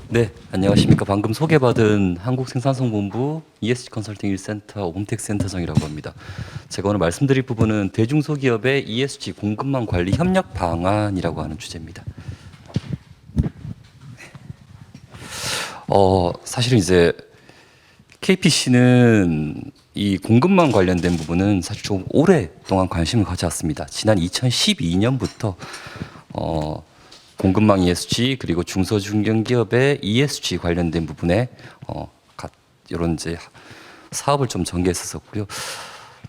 네, 안녕하십니까. 방금 소개받은 한국생산성본부 ESG 컨설팅 1센터 오범택 센터장이라고 합니다. 제가 오늘 말씀드릴 부분은 대중소기업의 ESG 공급망 관리 협력 방안이라고 하는 주제입니다. 사실은 이제 KPC는 이 공급망 관련된 부분은 사실 좀 오랫동안 관심을 가져왔습니다. 지난 2012년부터 공급망 ESG 그리고 중소중견기업의 ESG 관련된 부분에 이런 이제 사업을 좀 전개했었고요.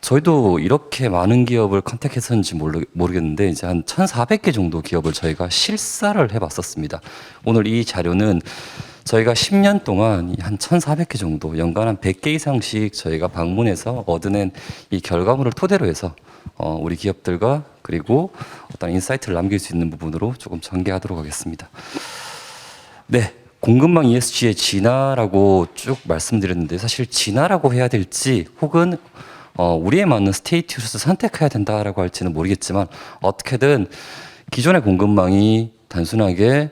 저희도 이렇게 많은 기업을 컨택했었는지 모르겠는데 이제 한 1,400개 정도 기업을 저희가 실사를 해봤었습니다. 오늘 이 자료는 저희가 10년 동안 한 1,400개 정도 연간 한 100개 이상씩 저희가 방문해서 얻어낸 이 결과물을 토대로 해서 우리 기업들과 그리고 어떤 인사이트를 남길 수 있는 부분으로 조금 전개하도록 하겠습니다. 네, 공급망 ESG의 진화라고 쭉 말씀드렸는데 사실 진화라고 해야 될지 혹은 우리에 맞는 스테이투스 선택해야 된다라고 할지는 모르겠지만 어떻게든 기존의 공급망이 단순하게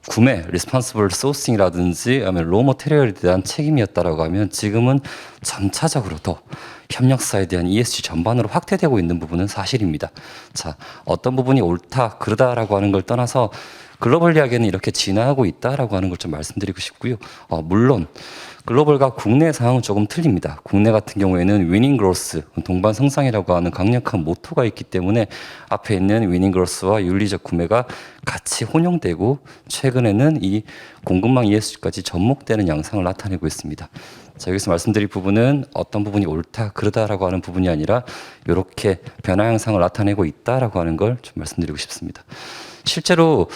구매, 리스폰시블 소싱이라든지 아니면 로 머테리얼에 대한 책임이었다라고 하면 지금은 점차적으로 더 협력사에 대한 ESG 전반으로 확대되고 있는 부분은 사실입니다. 자, 어떤 부분이 옳다, 그러다라고 하는 걸 떠나서 글로벌리하게는 이렇게 진화하고 있다라고 하는 걸 좀 말씀드리고 싶고요. 물론 글로벌과 국내 상황은 조금 틀립니다. 국내 같은 경우에는 위닝 그로스, 동반 성장이라고 하는 강력한 모토가 있기 때문에 앞에 있는 위닝 그로스와 윤리적 구매가 같이 혼용되고 최근에는 이 공급망 ESG까지 접목되는 양상을 나타내고 있습니다. 자, 여기서 말씀드릴 부분은 어떤 부분이 옳다, 그러다라고 하는 부분이 아니라 이렇게 변화 양상을 나타내고 있다라고 하는 걸 좀 말씀드리고 싶습니다. 실제로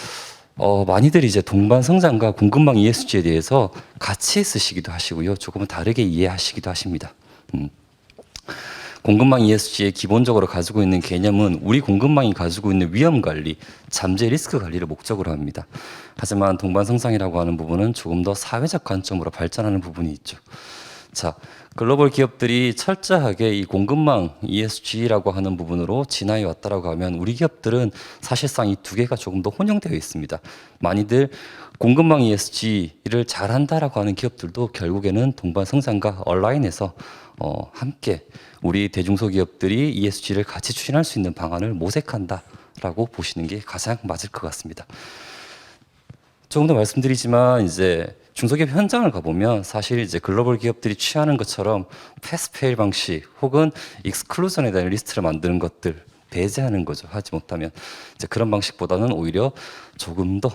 많이들 이제 동반 성장과 공급망 ESG에 대해서 같이 쓰시기도 하시고요. 조금은 다르게 이해하시기도 하십니다. 공급망 ESG의 기본적으로 가지고 있는 개념은 우리 공급망이 가지고 있는 위험 관리, 잠재 리스크 관리를 목적으로 합니다. 하지만 동반 성장이라고 하는 부분은 조금 더 사회적 관점으로 발전하는 부분이 있죠. 자, 글로벌 기업들이 철저하게 이 공급망 ESG라고 하는 부분으로 진화해 왔다라고 하면 우리 기업들은 사실상 이 두 개가 조금 더 혼용되어 있습니다. 많이들 공급망 ESG를 잘한다라고 하는 기업들도 결국에는 동반 성장과 얼라인해서 함께 우리 대중소기업들이 ESG를 같이 추진할 수 있는 방안을 모색한다라고 보시는 게 가장 맞을 것 같습니다. 조금 더 말씀드리지만 이제 중소기업 현장을 가보면 사실 이제 글로벌 기업들이 취하는 것처럼 패스페일 방식 혹은 익스클루전에 대한 리스트를 만드는 것들 배제하는 거죠. 하지 못하면 이제 그런 방식보다는 오히려 조금 더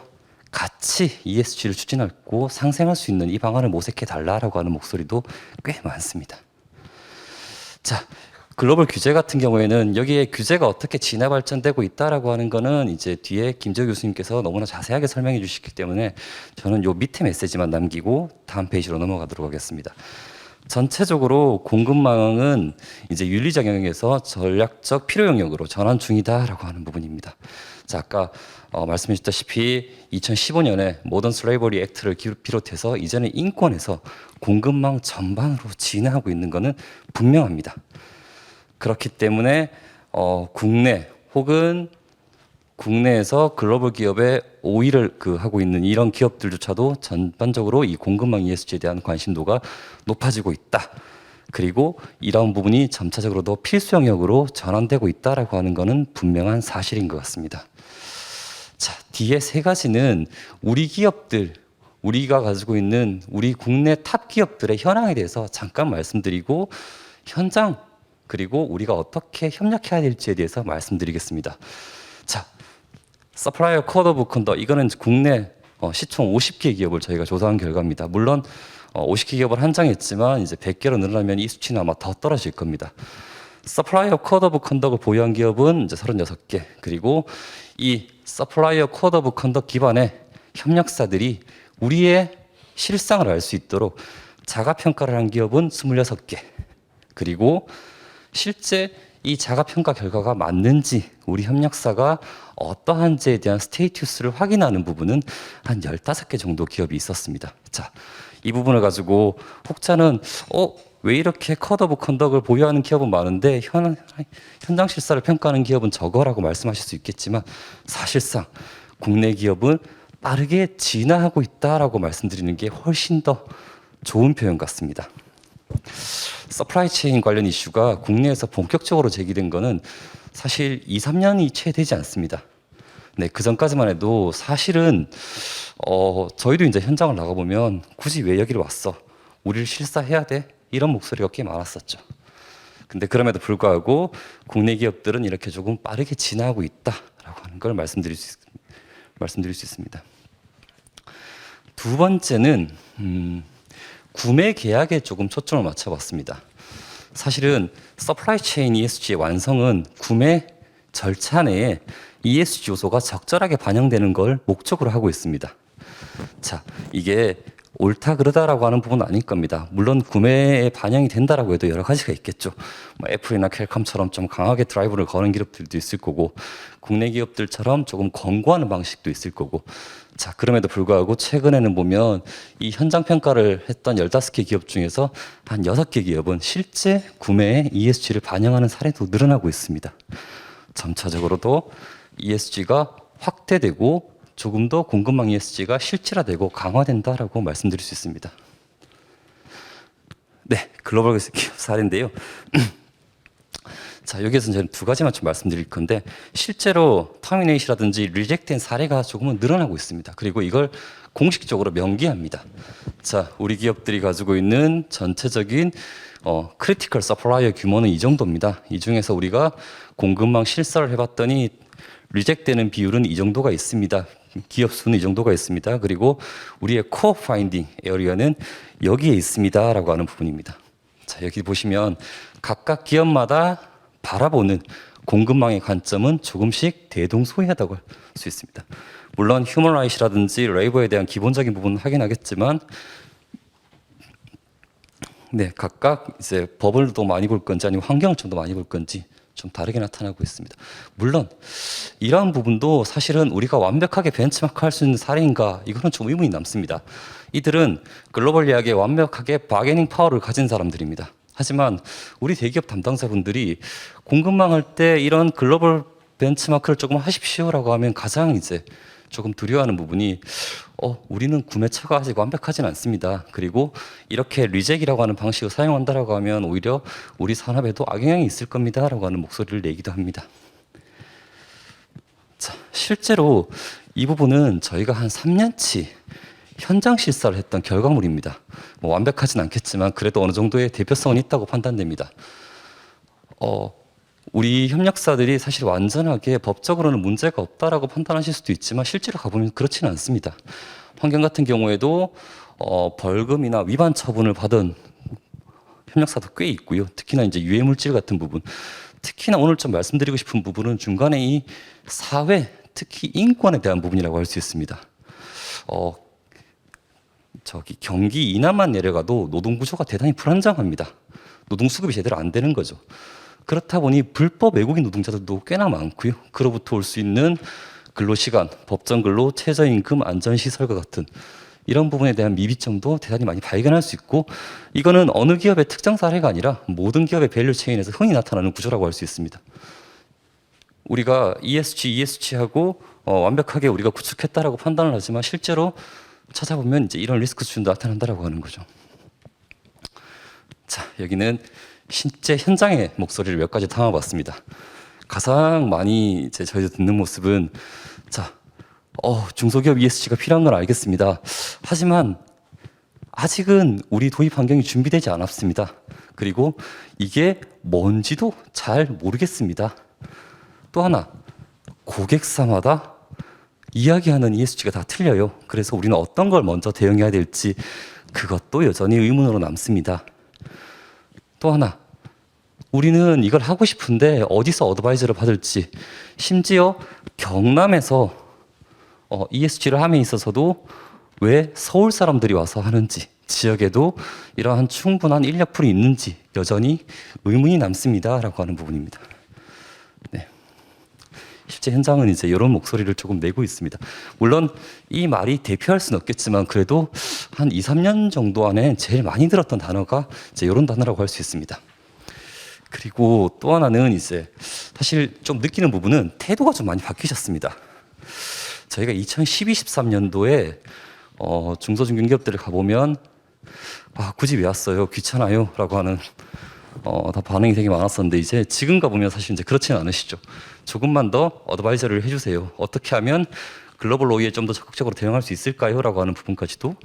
같이 ESG를 추진하고 상생할 수 있는 이 방안을 모색해 달라라고 하는 목소리도 꽤 많습니다. 자, 글로벌 규제 같은 경우에는 여기에 규제가 어떻게 진화 발전되고 있다라고 하는 거는 이제 뒤에 김재호 교수님께서 너무나 자세하게 설명해 주시기 때문에 저는 요 밑에 메시지만 남기고 다음 페이지로 넘어가도록 하겠습니다. 전체적으로 공급망은 이제 윤리적 영역에서 전략적 필요 영역으로 전환 중이다라고 하는 부분입니다. 자, 아까 말씀해 주셨다시피 2015년에 모던 슬레이버리 액트를 비롯해서 이제는 인권에서 공급망 전반으로 진화하고 있는 것은 분명합니다. 그렇기 때문에 국내 혹은 국내에서 글로벌 기업의 오일을 하고 있는 이런 기업들조차도 전반적으로 이 공급망 ESG에 대한 관심도가 높아지고 있다. 그리고 이런 부분이 점차적으로 더 필수 영역으로 전환되고 있다라고 하는 것은 분명한 사실인 것 같습니다. 자, 뒤에 세 가지는 우리 기업들, 우리가 가지고 있는 우리 국내 탑 기업들의 현황에 대해서 잠깐 말씀드리고 현장 그리고 우리가 어떻게 협력해야 될지에 대해서 말씀드리겠습니다. 자, 서플라이어 코드 오브 컨덕 이거는 국내 시총 50개 기업을 저희가 조사한 결과입니다. 물론 50개 기업을 한정했지만 이제 100개로 늘어나면 이 수치는 아마 더 떨어질 겁니다. 서플라이어 코드 오브 컨덕을 보유한 기업은 이제 36개 그리고 이 서플라이어 코드 오브 컨덕 기반의 협력사들이 우리의 실상을 알 수 있도록 자가평가를 한 기업은 26개 그리고 실제 이 자가평가 결과가 맞는지 우리 협력사가 어떠한지에 대한 스테이투스를 확인하는 부분은 한 15개 정도 기업이 있었습니다. 자, 이 부분을 가지고 혹자는 왜 이렇게 컷 오브 컨덕을 보유하는 기업은 많은데 현장 실사를 평가하는 기업은 적어라고 말씀하실 수 있겠지만 사실상 국내 기업은 빠르게 진화하고 있다라고 말씀드리는 게 훨씬 더 좋은 표현 같습니다. 서플라이 체인 관련 이슈가 국내에서 본격적으로 제기된 거는 사실 2, 3년이 채 되지 않습니다. 네, 그 전까지만 해도 사실은 저희도 이제 현장을 나가보면 굳이 왜 여기로 왔어? 우리를 실사해야 돼? 이런 목소리가 꽤 많았었죠. 근데 그럼에도 불구하고 국내 기업들은 이렇게 조금 빠르게 진화하고 있다라고 하는 걸 말씀드릴 수 있습니다. 두 번째는 구매 계약에 조금 초점을 맞춰봤습니다. 사실은 서플라이 체인 ESG의 완성은 구매 절차 내에 ESG 요소가 적절하게 반영되는 걸 목적으로 하고 있습니다. 자, 이게 옳다 그러다라고 하는 부분은 아닐 겁니다. 물론 구매에 반영이 된다라고 해도 여러 가지가 있겠죠. 뭐 애플이나 퀄컴처럼 좀 강하게 드라이브를 거는 기업들도 있을 거고, 국내 기업들처럼 조금 권고하는 방식도 있을 거고. 자, 그럼에도 불구하고 최근에는 보면 이 현장 평가를 했던 15개 기업 중에서 한 6개 기업은 실제 구매에 ESG를 반영하는 사례도 늘어나고 있습니다. 점차적으로도 ESG가 확대되고 조금 더 공급망 ESG가 실질화되고 강화된다라고 말씀드릴 수 있습니다. 네, 글로벌 기업 사례인데요. 자, 여기에서 저는 두 가지만 좀 말씀드릴 건데, 실제로 터미네이션이라든지 리젝트된 사례가 조금은 늘어나고 있습니다. 그리고 이걸 공식적으로 명기합니다. 자, 우리 기업들이 가지고 있는 전체적인 크리티컬 서플라이어 규모는 이 정도입니다. 이 중에서 우리가 공급망 실사를 해봤더니 리젝트되는 비율은 이 정도가 있습니다. 기업 수는 이 정도가 있습니다. 그리고 우리의 코어 파인딩 에어리어는 여기에 있습니다라고 하는 부분입니다. 자, 여기 보시면 각각 기업마다 바라보는 공급망의 관점은 조금씩 대동소이하다고 할 수 있습니다. 물론 휴먼 라이트라든지 레이버에 대한 기본적인 부분은 확인하겠지만, 네, 각각 이제 법을 더 많이 볼 건지 아니면 환경을 좀 더 많이 볼 건지 좀 다르게 나타나고 있습니다. 물론 이러한 부분도 사실은 우리가 완벽하게 벤치마크할 수 있는 사례인가, 이거는 좀 의문이 남습니다. 이들은 글로벌 이야기에 완벽하게 바게닝 파워를 가진 사람들입니다. 하지만 우리 대기업 담당자분들이 공급망 할 때 이런 글로벌 벤치마크를 조금 하십시오라고 하면 가장 이제 조금 두려워하는 부분이 우리는 구매처가 아직 완벽하진 않습니다. 그리고 이렇게 리젝이라고 하는 방식을 사용한다라고 하면 오히려 우리 산업에도 악영향이 있을 겁니다라고 하는 목소리를 내기도 합니다. 자, 실제로 이 부분은 저희가 한 3년치 현장 실사를 했던 결과물입니다. 뭐 완벽하진 않겠지만 그래도 어느 정도의 대표성은 있다고 판단됩니다. 우리 협력사들이 사실 완전하게 법적으로는 문제가 없다라고 판단하실 수도 있지만 실제로 가보면 그렇지는 않습니다. 환경 같은 경우에도 벌금이나 위반 처분을 받은 협력사도 꽤 있고요. 특히나 이제 유해 물질 같은 부분, 특히나 오늘 좀 말씀드리고 싶은 부분은 중간에 이 사회, 특히 인권에 대한 부분이라고 할 수 있습니다. 경기 이남만 내려가도 노동 구조가 대단히 불안정합니다. 노동 수급이 제대로 안 되는 거죠. 그렇다 보니 불법 외국인 노동자들도 꽤나 많고요. 그로부터 올 수 있는 근로시간, 법정근로, 최저임금, 안전시설과 같은 이런 부분에 대한 미비점도 대단히 많이 발견할 수 있고, 이거는 어느 기업의 특정 사례가 아니라 모든 기업의 밸류 체인에서 흔히 나타나는 구조라고 할 수 있습니다. 우리가 ESG하고 완벽하게 우리가 구축했다라고 판단을 하지만 실제로 찾아보면 이제 이런 리스크 수준도 나타난다라고 하는 거죠. 자, 여기는 실제 현장의 목소리를 몇 가지 담아봤습니다. 가장 많이 이제 저희가 듣는 모습은, 자, 중소기업 ESG가 필요한 건 알겠습니다. 하지만 아직은 우리 도입 환경이 준비되지 않았습니다. 그리고 이게 뭔지도 잘 모르겠습니다. 또 하나, 고객사마다 이야기하는 ESG가 다 틀려요. 그래서 우리는 어떤 걸 먼저 대응해야 될지 그것도 여전히 의문으로 남습니다. 또 하나, 우리는 이걸 하고 싶은데 어디서 어드바이저를 받을지, 심지어 경남에서 ESG를 함에 있어서도 왜 서울 사람들이 와서 하는지, 지역에도 이러한 충분한 인력풀이 있는지 여전히 의문이 남습니다라고 하는 부분입니다. 네. 실제 현장은 이제 이런 목소리를 조금 내고 있습니다. 물론 이 말이 대표할 수는 없겠지만 그래도 한 2, 3년 정도 안에 제일 많이 들었던 단어가 이제 이런 단어라고 할 수 있습니다. 그리고 또 하나는 이제 사실 좀 느끼는 부분은 태도가 좀 많이 바뀌셨습니다. 저희가 2012-13년도에 중소중견기업들을 가보면 굳이 왜 왔어요? 귀찮아요? 라고 하는 다 반응이 되게 많았었는데 이제 지금 가보면 사실 이제 그렇지는 않으시죠. 조금만 더 어드바이저를 해주세요. 어떻게 하면 글로벌 OE에 좀 더 적극적으로 대응할 수 있을까요? 라고 하는 부분까지도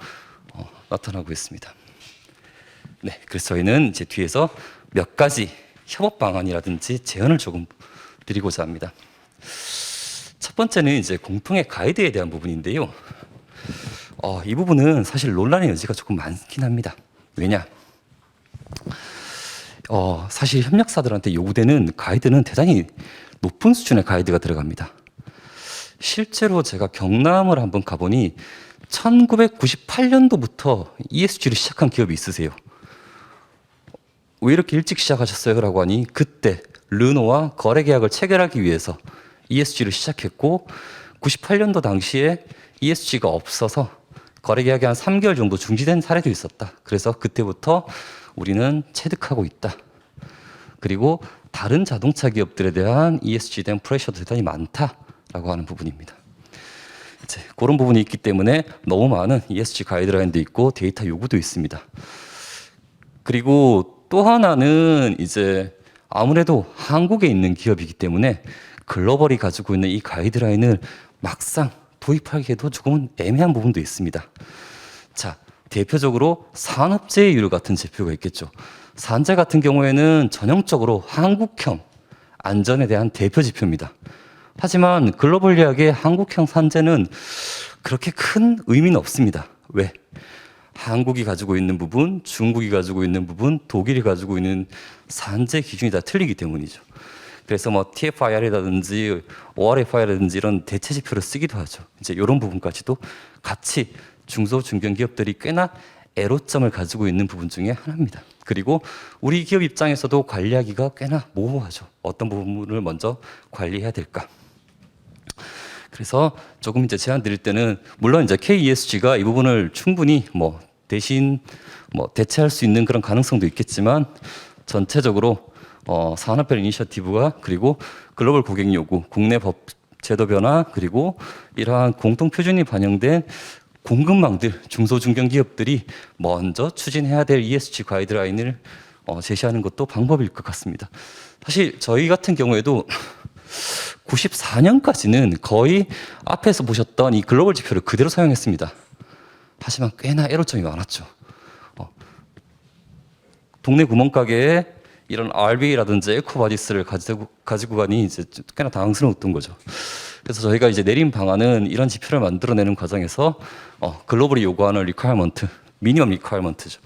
나타나고 있습니다. 네, 그래서 저희는 이제 뒤에서 몇 가지 협업 방안이라든지 제안을 조금 드리고자 합니다. 첫 번째는 이제 공통의 가이드에 대한 부분인데요. 이 부분은 사실 논란의 여지가 조금 많긴 합니다. 왜냐? 사실 협력사들한테 요구되는 가이드는 대단히 높은 수준의 가이드가 들어갑니다. 실제로 제가 경남을 한번 가보니 1998년도부터 ESG를 시작한 기업이 있으세요. 왜 이렇게 일찍 시작하셨어요? 라고 하니 그때 르노와 거래 계약을 체결하기 위해서 ESG를 시작했고 98년도 당시에 ESG가 없어서 거래 계약이 한 3개월 정도 중지된 사례도 있었다. 그래서 그때부터 우리는 체득하고 있다. 그리고 다른 자동차 기업들에 대한 ESG에 대한 프레셔도 대단히 많다라고 하는 부분입니다. 이제 그런 부분이 있기 때문에 너무 많은 ESG 가이드라인도 있고 데이터 요구도 있습니다. 그리고 또 하나는 이제 아무래도 한국에 있는 기업이기 때문에 글로벌이 가지고 있는 이 가이드라인을 막상 도입하기에도 조금은 애매한 부분도 있습니다. 자, 대표적으로 산업재해율 같은 지표가 있겠죠. 산재 같은 경우에는 전형적으로 한국형 안전에 대한 대표 지표입니다. 하지만 글로벌 계약의 한국형 산재는 그렇게 큰 의미는 없습니다. 왜? 한국이 가지고 있는 부분, 중국이 가지고 있는 부분, 독일이 가지고 있는 산재 기준이 다 틀리기 때문이죠. 그래서 뭐 TFIR이라든지 ORFI라든지 이런 대체 지표를 쓰기도 하죠. 이제 이런 부분까지도 같이 중소 중견 기업들이 꽤나 애로점을 가지고 있는 부분 중에 하나입니다. 그리고 우리 기업 입장에서도 관리하기가 꽤나 모호하죠. 어떤 부분을 먼저 관리해야 될까? 그래서 조금 이제 제안 드릴 때는 물론 이제 KESG가 이 부분을 충분히 대신 대체할 수 있는 그런 가능성도 있겠지만 전체적으로 산업별 이니셔티브가 그리고 글로벌 고객 요구, 국내 법 제도 변화 그리고 이러한 공통 표준이 반영된 공급망들 중소중견 기업들이 먼저 추진해야 될 ESG 가이드라인을 제시하는 것도 방법일 것 같습니다. 사실 저희 같은 경우에도 94년까지는 거의 앞에서 보셨던 이 글로벌 지표를 그대로 사용했습니다. 하지만 꽤나 애로점이 많았죠. 동네 구멍가게에 이런 RB라든지 에코바디스를 가지고 가니 이제 꽤나 당황스러웠던 거죠. 그래서 저희가 이제 내린 방안은 이런 지표를 만들어내는 과정에서 글로벌이 요구하는 리퀘어먼트, 미니멈 리퀘어먼트죠.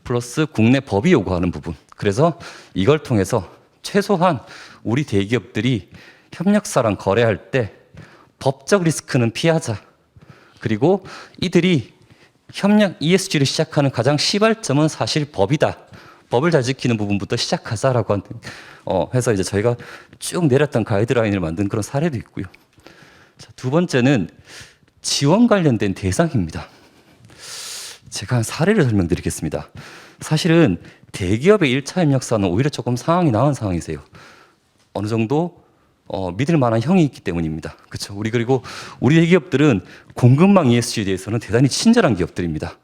플러스 국내 법이 요구하는 부분. 그래서 이걸 통해서 최소한 우리 대기업들이 협력사랑 거래할 때 법적 리스크는 피하자. 그리고 이들이 협력 ESG를 시작하는 가장 시발점은 사실 법이다. 법을 잘 지키는 부분부터 시작하자라고 해서 이제 저희가 쭉 내렸던 가이드라인을 만든 그런 사례도 있고요. 자, 두 번째는 지원 관련된 대상입니다. 제가 한 사례를 설명드리겠습니다. 사실은 대기업의 1차 협력사는 오히려 조금 상황이 나은 상황이세요. 어느 정도 믿을 만한 형이 있기 때문입니다. 그렇죠? 그리고 우리 대기업들은 공급망 ESG에 대해서는 대단히 친절한 기업들입니다.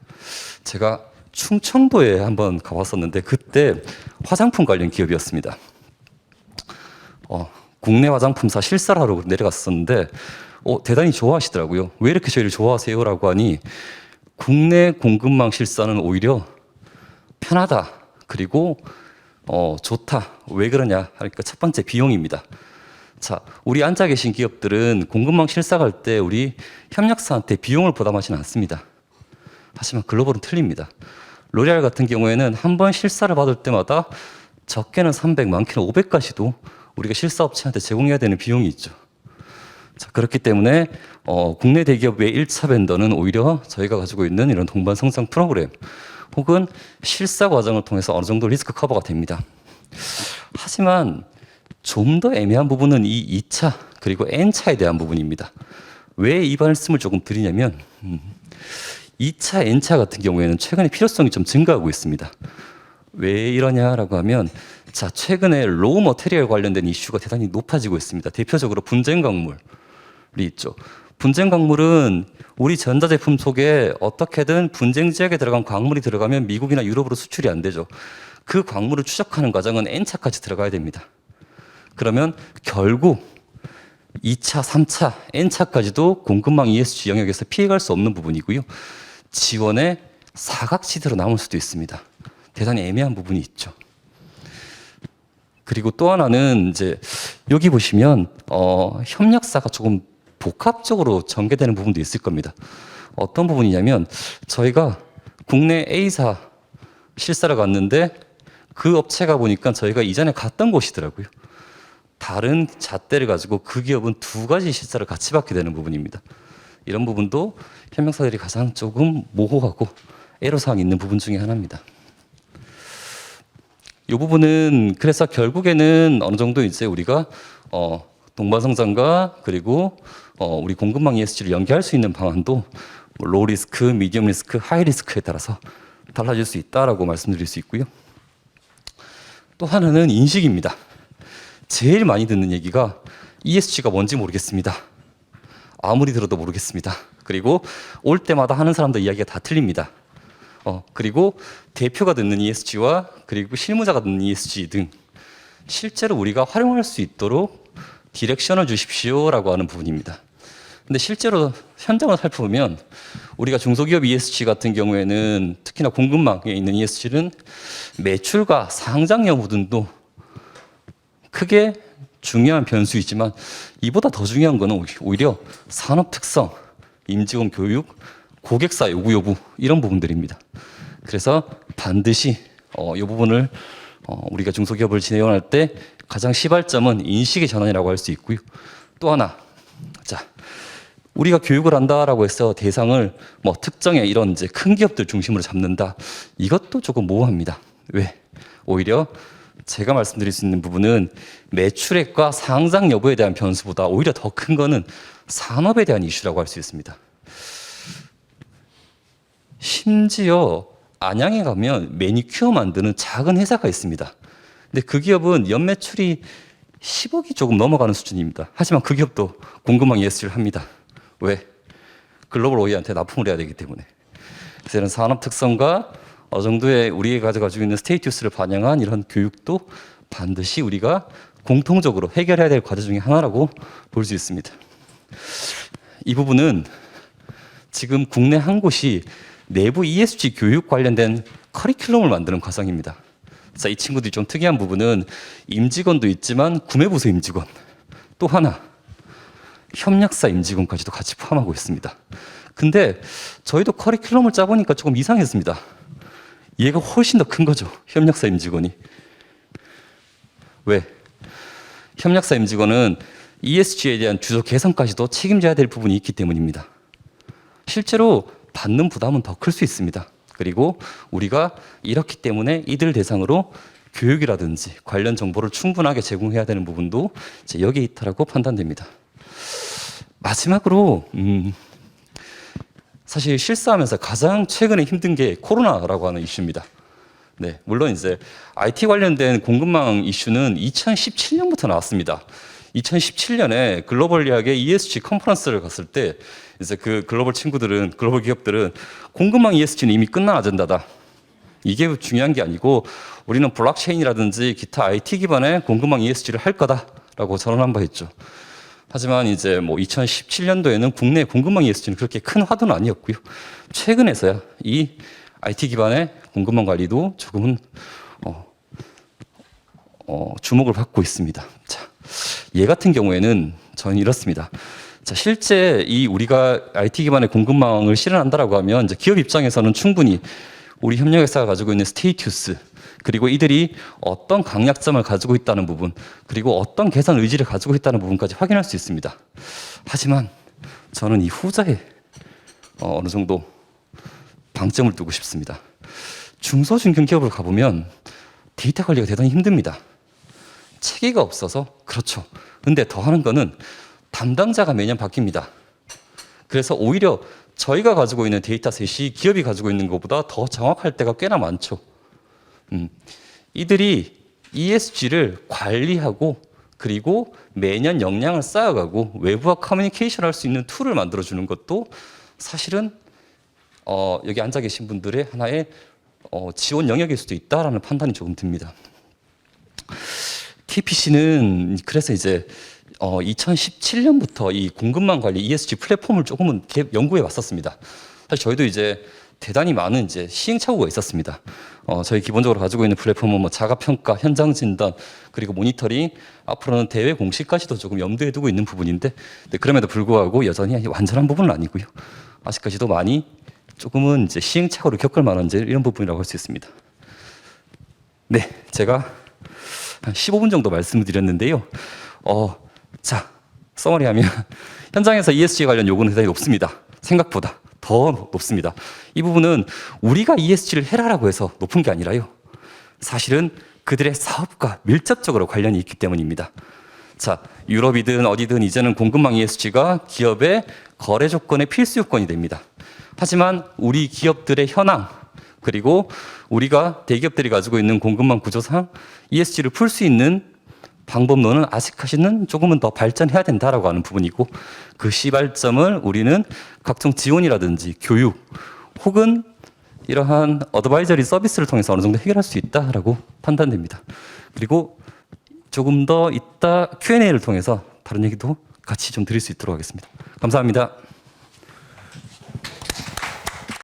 제가 충청도에 한번 가봤었는데 그때 화장품 관련 기업이었습니다. 국내 화장품사 실사를 하러 내려갔었는데 대단히 좋아하시더라고요. 왜 이렇게 저희를 좋아하세요? 라고 하니 국내 공급망 실사는 오히려 편하다. 그리고 좋다. 왜 그러냐? 하니까 첫 번째 비용입니다. 자, 우리 앉아 계신 기업들은 공급망 실사 갈 때 우리 협력사한테 비용을 부담하지는 않습니다. 하지만 글로벌은 틀립니다. 로레알 같은 경우에는 한 번 실사를 받을 때마다 적게는 300, 많게는 500까지도 우리가 실사업체한테 제공해야 되는 비용이 있죠. 자, 그렇기 때문에 국내 대기업의 1차 벤더는 오히려 저희가 가지고 있는 이런 동반 성장 프로그램 혹은 실사 과정을 통해서 어느 정도 리스크 커버가 됩니다. 하지만 좀 더 애매한 부분은 이 2차 그리고 N차에 대한 부분입니다. 왜 이 말씀을 조금 드리냐면 2차, N차 같은 경우에는 최근에 필요성이 좀 증가하고 있습니다. 왜 이러냐라고 하면 자, 최근에 로우 머테리얼 관련된 이슈가 대단히 높아지고 있습니다. 대표적으로 분쟁 광물이 있죠. 분쟁 광물은 우리 전자제품 속에 어떻게든 분쟁 지역에 들어간 광물이 들어가면 미국이나 유럽으로 수출이 안 되죠. 그 광물을 추적하는 과정은 N차까지 들어가야 됩니다. 그러면 결국 2차, 3차, N차까지도 공급망 ESG 영역에서 피해갈 수 없는 부분이고요. 지원의 사각지대로 남을 수도 있습니다. 대단히 애매한 부분이 있죠. 그리고 또 하나는 이제 여기 보시면 협력사가 조금 복합적으로 전개되는 부분도 있을 겁니다. 어떤 부분이냐면 저희가 국내 A사 실사를 갔는데 그 업체가 보니까 저희가 이전에 갔던 곳이더라고요. 다른 잣대를 가지고 그 기업은 두 가지 실사를 같이 받게 되는 부분입니다. 이런 부분도 협력사들이 가장 조금 모호하고 애로사항이 있는 부분 중에 하나입니다. 이 부분은 그래서 결국에는 어느 정도 이제 우리가 동반성장과 그리고 우리 공급망 ESG를 연계할 수 있는 방안도 로우 리스크, 미디엄 리스크, 하이 리스크에 따라서 달라질 수 있다라고 말씀드릴 수 있고요. 또 하나는 인식입니다. 제일 많이 듣는 얘기가 ESG가 뭔지 모르겠습니다. 아무리 들어도 모르겠습니다. 그리고 올 때마다 하는 사람들 이야기가 다 틀립니다. 그리고 대표가 듣는 ESG와 그리고 실무자가 듣는 ESG 등 실제로 우리가 활용할 수 있도록 디렉션을 주십시오라고 하는 부분입니다. 근데 실제로 현장을 살펴보면 우리가 중소기업 ESG 같은 경우에는 특히나 공급망에 있는 ESG는 매출과 상장 여부 등도 크게 중요한 변수이지만 이보다 더 중요한 것은 오히려 산업 특성, 임직원 교육, 고객사 요구 여부 이런 부분들입니다. 그래서 반드시 이 부분을 우리가 중소기업을 지원할 때 가장 시발점은 인식의 전환이라고 할 수 있고요. 또 하나, 자 우리가 교육을 한다라고 해서 대상을 뭐 특정의 이런 이제 큰 기업들 중심으로 잡는다. 이것도 조금 모호합니다. 왜? 오히려 제가 말씀드릴 수 있는 부분은 매출액과 상장 여부에 대한 변수보다 오히려 더 큰 거는 산업에 대한 이슈라고 할 수 있습니다. 심지어 안양에 가면 매니큐어 만드는 작은 회사가 있습니다. 근데 그 기업은 연매출이 10억이 조금 넘어가는 수준입니다. 하지만 그 기업도 공급망 ESG를 합니다. 왜? 글로벌 OE한테 납품을 해야 되기 때문에. 그래서 이런 산업 특성과 어느 정도의 우리가 가지고 있는 스테이투스를 반영한 이런 교육도 반드시 우리가 공통적으로 해결해야 될 과제 중에 하나라고 볼 수 있습니다. 이 부분은 지금 국내 한 곳이 내부 ESG 교육 관련된 커리큘럼을 만드는 과정입니다. 자, 이 친구들이 좀 특이한 부분은 임직원도 있지만 구매부서 임직원, 또 하나 협력사 임직원까지도 같이 포함하고 있습니다. 근데 저희도 커리큘럼을 짜보니까 조금 이상했습니다. 얘가 훨씬 더 큰 거죠. 협력사 임직원이. 왜? 협력사 임직원은 ESG에 대한 주소 개선까지도 책임져야 될 부분이 있기 때문입니다. 실제로 받는 부담은 더 클 수 있습니다. 그리고 우리가 이렇기 때문에 이들 대상으로 교육이라든지 관련 정보를 충분하게 제공해야 되는 부분도 이제 여기에 있다라고 판단됩니다. 마지막으로 사실 실사하면서 가장 최근에 힘든 게 코로나라고 하는 이슈입니다. 네, 물론 이제 IT 관련된 공급망 이슈는 2017년부터 나왔습니다. 2017년에 글로벌 리학의 ESG 컨퍼런스를 갔을 때 이제 그 글로벌 친구들은 글로벌 기업들은 공급망 ESG는 이미 끝난 아젠다다. 이게 중요한 게 아니고 우리는 블록체인이라든지 기타 IT 기반의 공급망 ESG를 할 거다라고 전언한 바 있죠. 하지만 이제 뭐 2017년도에는 국내 공급망 ESG는 그렇게 큰 화두는 아니었고요. 최근에서야 이 IT 기반의 공급망 관리도 조금은 주목을 받고 있습니다. 자, 얘 같은 경우에는 저는 이렇습니다. 자, 실제 이 우리가 IT 기반의 공급망을 실현한다라고 하면 이제 기업 입장에서는 충분히 우리 협력회사가 가지고 있는 스테이투스, 그리고 이들이 어떤 강약점을 가지고 있다는 부분, 그리고 어떤 개선 의지를 가지고 있다는 부분까지 확인할 수 있습니다. 하지만 저는 이 후자에 어느 정도 방점을 두고 싶습니다. 중소중견기업을 가보면 데이터 관리가 대단히 힘듭니다. 체계가 없어서 그렇죠. 근데 더 하는 거는 담당자가 매년 바뀝니다. 그래서 오히려 저희가 가지고 있는 데이터셋이 기업이 가지고 있는 것보다 더 정확할 때가 꽤나 많죠. 이들이 ESG를 관리하고 그리고 매년 역량을 쌓아가고 외부와 커뮤니케이션 할 수 있는 툴을 만들어주는 것도 사실은 여기 앉아 계신 분들의 하나의 지원 영역일 수도 있다라는 판단이 조금 듭니다. KPC는 그래서 이제 2017년부터 이 공급망 관리 ESG 플랫폼을 조금은 연구해 왔었습니다. 사실 저희도 이제 대단히 많은 이제 시행착오가 있었습니다. 저희 기본적으로 가지고 있는 플랫폼은 뭐 자가 평가, 현장 진단, 그리고 모니터링, 앞으로는 대외 공시까지도 조금 염두에 두고 있는 부분인데, 네, 그럼에도 불구하고 여전히 완전한 부분은 아니고요. 아직까지도 많이 조금은 이제 시행착오를 겪을 만한 이제 이런 부분이라고 할 수 있습니다. 네, 제가 한 15분 정도 말씀을 드렸는데요. 자, 서머리하면 현장에서 ESG 관련 요구는 대단히 높습니다. 생각보다 더 높습니다. 이 부분은 우리가 ESG를 해라라고 해서 높은 게 아니라요. 사실은 그들의 사업과 밀접적으로 관련이 있기 때문입니다. 자, 유럽이든 어디든 이제는 공급망 ESG가 기업의 거래 조건의 필수 요건이 됩니다. 하지만 우리 기업들의 현황, 그리고 우리가 대기업들이 가지고 있는 공급망 구조상 ESG를 풀 수 있는 방법론은 아직까지는 조금은 더 발전해야 된다라고 하는 부분이고, 그 시발점을 우리는 각종 지원이라든지 교육 혹은 이러한 어드바이저리 서비스를 통해서 어느 정도 해결할 수 있다라고 판단됩니다. 그리고 조금 더 이따 Q&A를 통해서 다른 얘기도 같이 좀 드릴 수 있도록 하겠습니다. 감사합니다.